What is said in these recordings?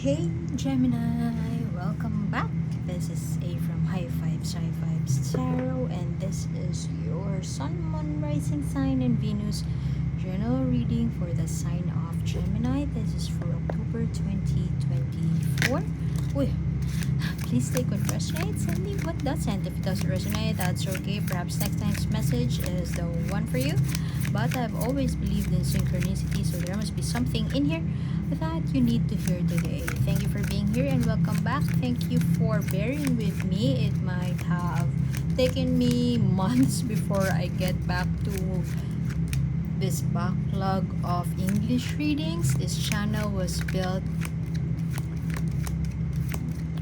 Hey Gemini, welcome back. This is A from High Five Sci Vibes Tarot, and this is your Sun, Moon, Rising sign, and Venus general reading for the sign of Gemini. This is for October 2024. Uy, please take what resonates and leave what doesn't. If it doesn't resonate, that's okay. Perhaps next time's message is the one for you. But I've always believed in synchronicity, so there must be something in here that you need to hear today. Thank you for being here and welcome back. Thank you for bearing with me. It might have taken me months before I get back to this backlog of English readings. This channel was built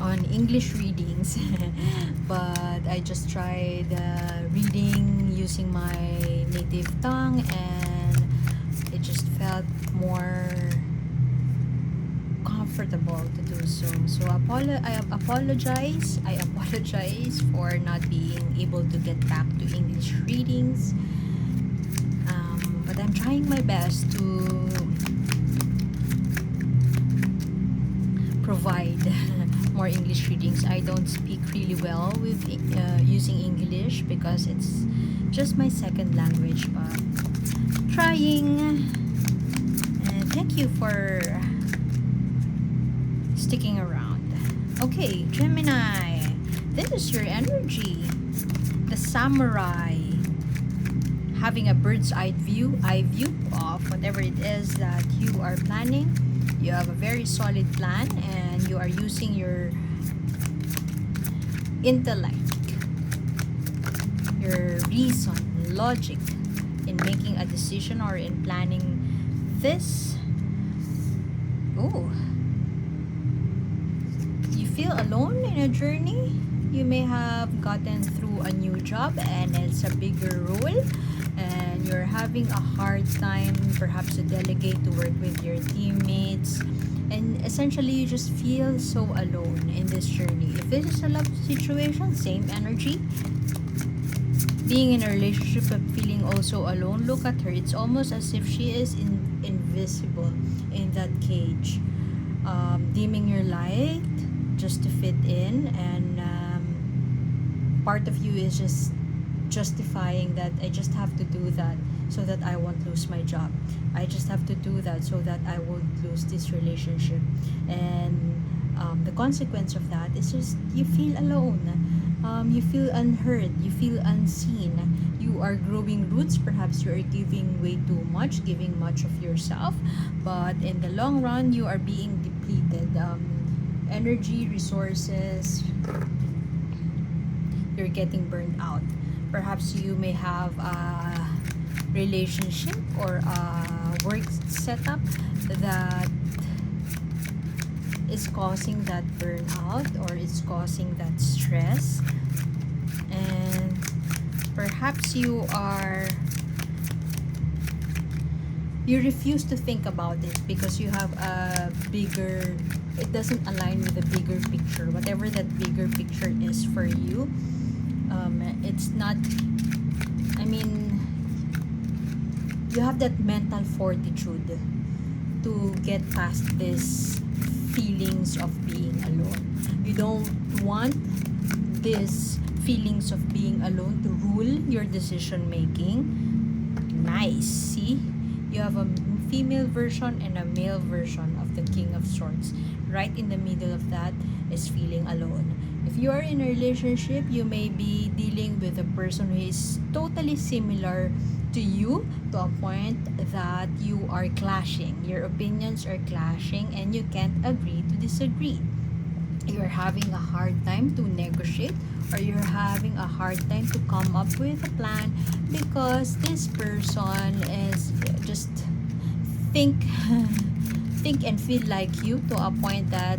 on English readings but I just tried reading using my native tongue, and it just felt more comfortable to do so. I apologize for not being able to get back to English readings, but I'm trying my best to provide more English readings. I don't speak really well with using English because it's just my second language, but trying. And thank you for sticking around. Okay, Gemini, this is your energy. The samurai, having a bird's eye view of whatever it is that you are planning. You have a very solid plan and you are using your intellect, your reason, logic in making a decision or in planning this. Oh, you feel alone in a journey. You may have gotten through a new job and it's a bigger role, and you're having a hard time perhaps to delegate, to work with your teammates, and essentially you just feel so alone in this journey. If this is a love situation, same energy. Being in a relationship but feeling also alone, look at her. It's almost as if she is invisible in that cage, dimming your light just to fit in, and part of you is just justifying that I just have to do that so that I won't lose my job. I just have to do that so that I won't lose this relationship. And the consequence of that is just you feel alone. You feel unheard. You feel unseen. You are growing roots. Perhaps you are giving way too much, giving much of yourself. But in the long run, you are being depleted. Energy, resources, you're getting burned out. Perhaps you may have a relationship or a work setup that is causing that burnout or it's causing that stress, and perhaps you refuse to think about it because you have a bigger, it doesn't align with the bigger picture, whatever that bigger picture is for you. It's not, I mean, you have that mental fortitude to get past this feelings of being alone. You don't want this feelings of being alone to rule your decision making. Nice. See, you have a female version and a male version of the King of Swords. Right in the middle of that is feeling alone. If you are in a relationship, you may be dealing with a person who is totally similar to you, to a point that you are clashing. Your opinions are clashing and you can't agree to disagree. You're having a hard time to negotiate, or you're having a hard time to come up with a plan because this person is just think and feel like you, to a point that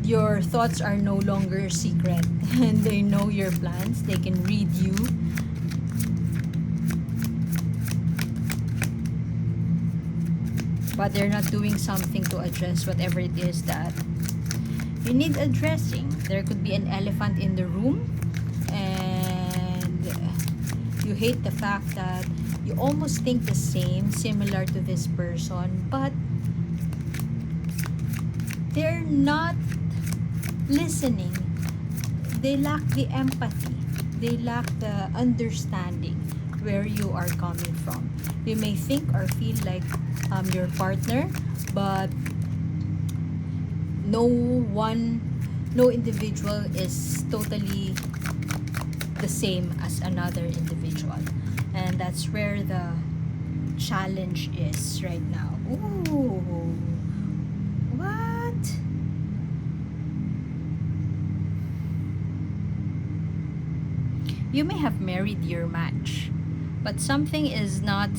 your thoughts are no longer secret and they know your plans. They can read you. But they're not doing something to address whatever it is that you need addressing. There could be an elephant in the room, and you hate the fact that You almost think the same, similar to this person, but they're not listening. They lack the empathy. They lack the understanding where you are coming from. You may think or feel like your partner, but no individual is totally the same as another individual. And that's where the challenge is right now. Ooh, what? You may have married your match, but something is not.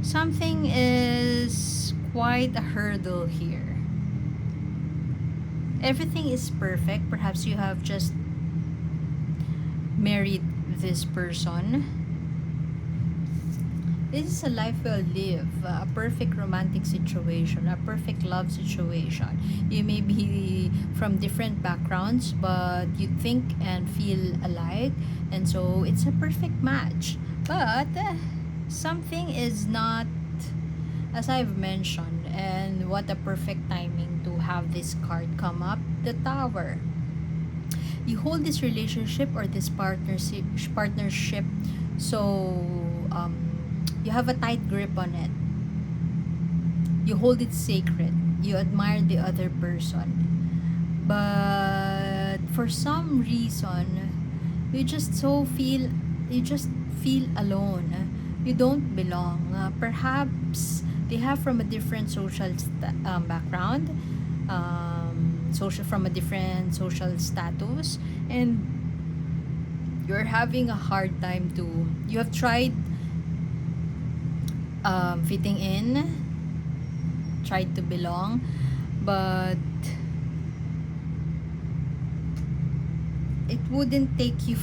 Something is quite a hurdle here. Everything is perfect. Perhaps you have just married this person. This is a life well lived, a perfect romantic situation, a perfect love situation. You may be from different backgrounds, but you think and feel alike, and so it's a perfect match. But something is not, as I've mentioned, and what a perfect timing to have this card come up, the Tower. You hold this relationship or this partnership, so you have a tight grip on it. You hold it sacred. You admire the other person, but for some reason, you just feel alone. You don't belong. Perhaps they have from a different social background, social from a different social status, and you're having a hard time to. You have tried fitting in, tried to belong, but it wouldn't take you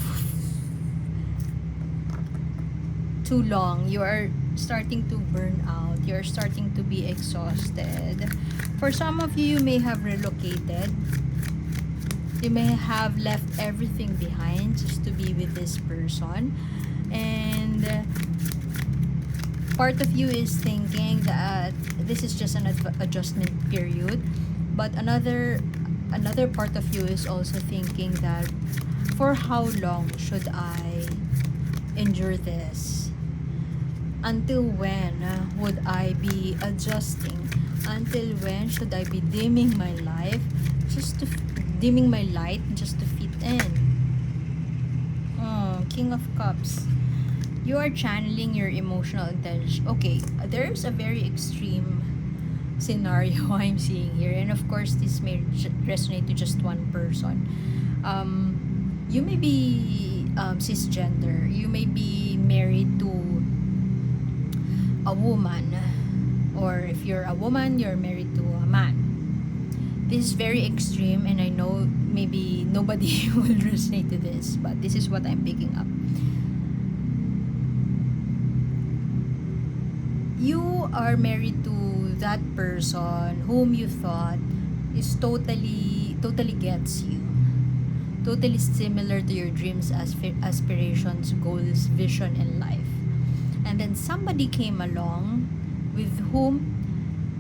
too long. You are starting to burn out. You're starting to be exhausted. For some of you, you may have relocated. You may have left everything behind just to be with this person. And part of you is thinking that this is just an adjustment period, but another part of you is also thinking that for how long should I endure this? Until when would I be adjusting? Until when should I be dimming my life dimming my light just to fit in? Oh, King of Cups. You are channeling your emotional intelligence. Okay, there's a very extreme scenario I'm seeing here, and of course this may resonate to just one person. You may be cisgender. You may be married to a woman, or if you're a woman, you're married to a man. This is very extreme, and I know maybe nobody will resonate to this, but this is what I'm picking up. You are married to that person whom you thought is totally gets you, totally similar to your dreams, aspirations, goals, vision in life. And then somebody came along with whom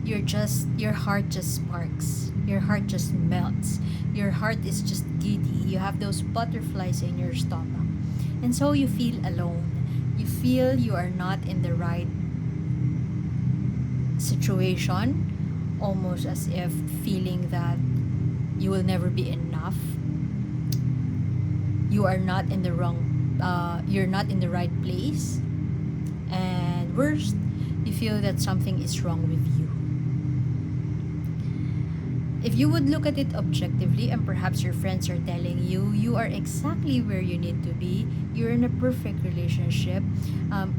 your heart just sparks, your heart just melts, your heart is just giddy, you have those butterflies in your stomach, and so you feel alone. You feel you are not in the right situation, almost as if feeling that you will never be enough. You are not in the you're not in the right place, and worst, you feel that something is wrong with you. If you would look at it objectively, and perhaps your friends are telling you you are exactly where you need to be, you're in a perfect relationship,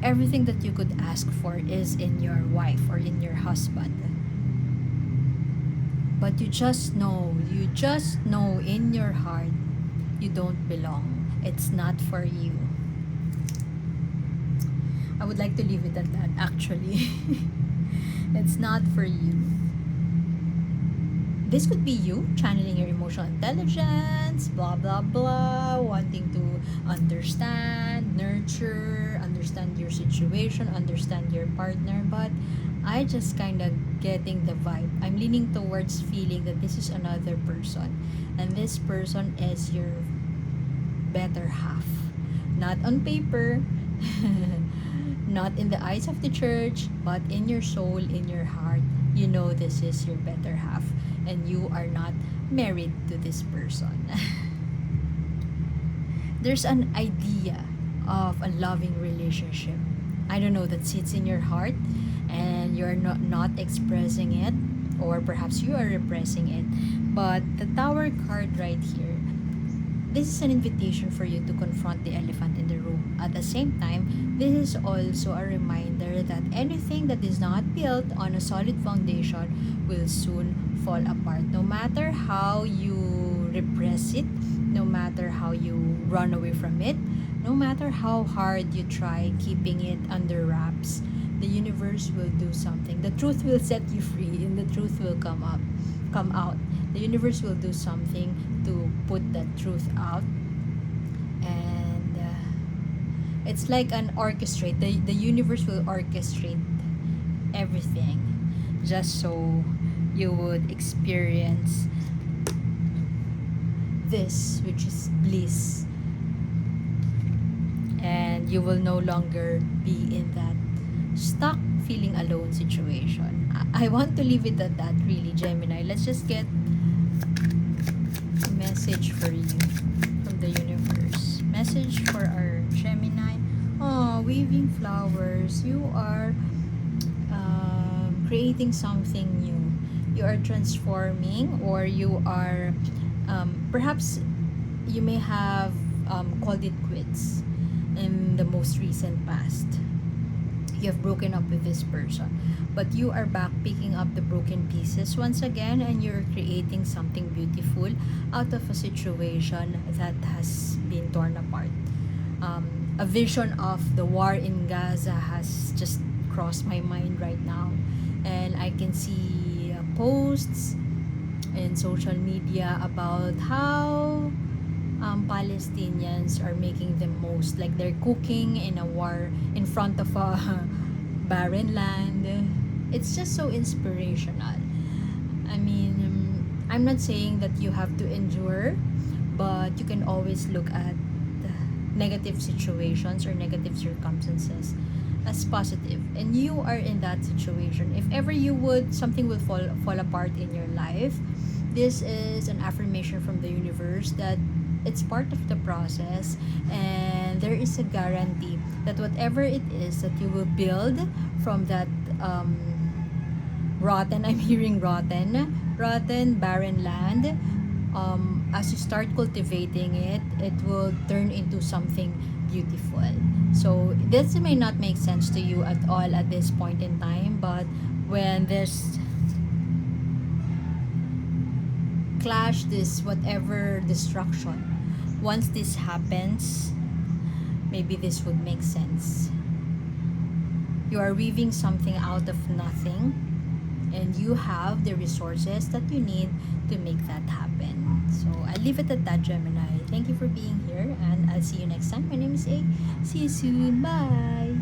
everything that you could ask for is in your wife or in your husband. But you just know in your heart, you don't belong. It's not for you. I would like to leave it at that, actually. It's not for you. this could be you channeling your emotional intelligence, blah blah blah, wanting to understand, nurture, understand your situation, understand your partner. But I just kind of getting the vibe. I'm leaning towards feeling that this is another person, and this person is your better half. Not on paper, not in the eyes of the church, but in your soul, in your heart. You know this is your better half, and you are not married to this person. There's an idea of a loving relationship, I don't know, that sits in your heart, and you're not expressing it, or perhaps you are repressing it. But the Tower card right here, this is an invitation for you to confront the elephant in the room. At the same time, this is also a reminder that anything that is not built on a solid foundation will soon fall apart. No matter how you repress it, no matter how you run away from it, no matter how hard you try keeping it under wraps, the universe will do something. The truth will set you free, and the truth will come out. The universe will do something to put that truth out. And it's like an orchestrate. The universe will orchestrate everything just so you would experience this, which is bliss, and you will no longer be in that stuck feeling alone situation. I want to leave it at that, really, Gemini. Let's just get a message for you from the universe. Message for our Gemini. Oh, weaving flowers. You are creating something new. You are transforming, or you are perhaps you may have called it quits in the most recent past. You have broken up with this person, but you are back picking up the broken pieces once again, and you're creating something beautiful out of a situation that has been torn apart. A vision of the war in Gaza has just crossed my mind right now, and I can see posts in social media about how Palestinians are making the most, like they're cooking in a war in front of a barren land. It's just so inspirational. I mean, I'm not saying that you have to endure, but you can always look at negative situations or negative circumstances as positive, and you are in that situation. If ever you would, something will fall apart in your life, this is an affirmation from the universe that it's part of the process, and there is a guarantee that whatever it is that you will build from that rotten, I'm hearing rotten, barren land, as you start cultivating it, it will turn into something beautiful. So this may not make sense to you at all at this point in time, but when this clash, this whatever destruction, once this happens, maybe this would make sense. You are weaving something out of nothing, and you have the resources that you need to make that happen. So I'll leave it at that, Gemini. Thank you for being here, and I'll see you next time. My name is A. See you soon. Bye.